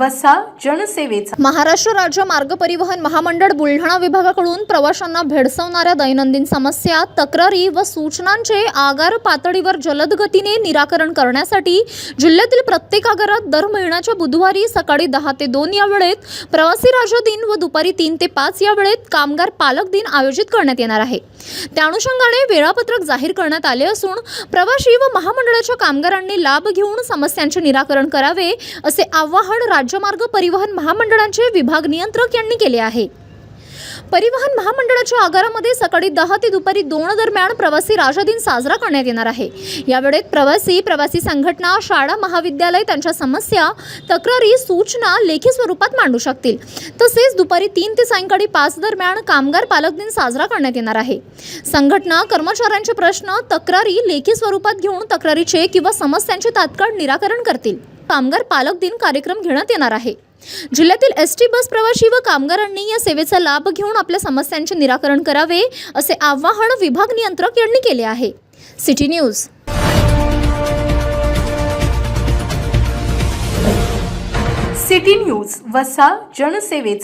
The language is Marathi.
वसा जनसेवेचा. महाराष्ट्र राज्य मार्ग परिवहन महामंडळ बुलढाणा विभागाकडून प्रवाशांना भेडसावणाऱ्या दैनंदिन समस्या, तक्रारी व सूचनांचे आगार पातळीवर जलद गतीने निराकरण करण्यासाठी जिल्ह्यातील प्रत्येक आगारात दर महिन्याच्या बुधवारी सकाळी 10 ते 2 या वेळेत प्रवासी राजा दिन व दुपारी 3 ते 5 या वेळेत कामगार पालक दिन आयोजित करण्यात येणार आहे. त्या अनुषंगाने वेळापत्रक जाहीर करण्यात आले असून प्रवासी व महामंडळाच्या कामगारांनी लाभ घेऊन समस्यांचे निराकरण करावे असे आवाहन राज्य मार्ग परिवहन महामंडळाचे विभाग नियंत्रक यांनी केले आहे. परिवहन महामंडळाच्या आगारामध्ये सकाळी 10 ते दुपारी 2 दरम्यान प्रवासी राजा दिन साजरा करण्यात येणार आहे. या वेळेत प्रवासी संघटना, शाळा, महाविद्यालय त्यांच्या समस्या, तक्रारी, सूचना लेखी स्वरूपात मांडू शकतील. तसेच दुपारी 3 ते सायंकाळी 5 दरम्यान कामगार पालक दिन साजरा करण्यात येणार आहे. संघटना कर्मचाऱ्यांचे प्रश्न, तक्रारी लेखी स्वरूपात घेऊन तक्रारीचे किंवा समस्यांचे तात्काळ निराकरण करतील. कामगार पालक दिन कार्यक्रम घेण्यात येणार आहे. जिल्ह्यातील एसटी बस प्रवासी व कामगारांनी या सेवेचा लाभ घेऊन आपल्या समस्यांचे निराकरण करावे असे आवाहन विभाग नियंत्रक यांनी केले आहे. City news. सिटी न्यूज वसा जनसेवेचा.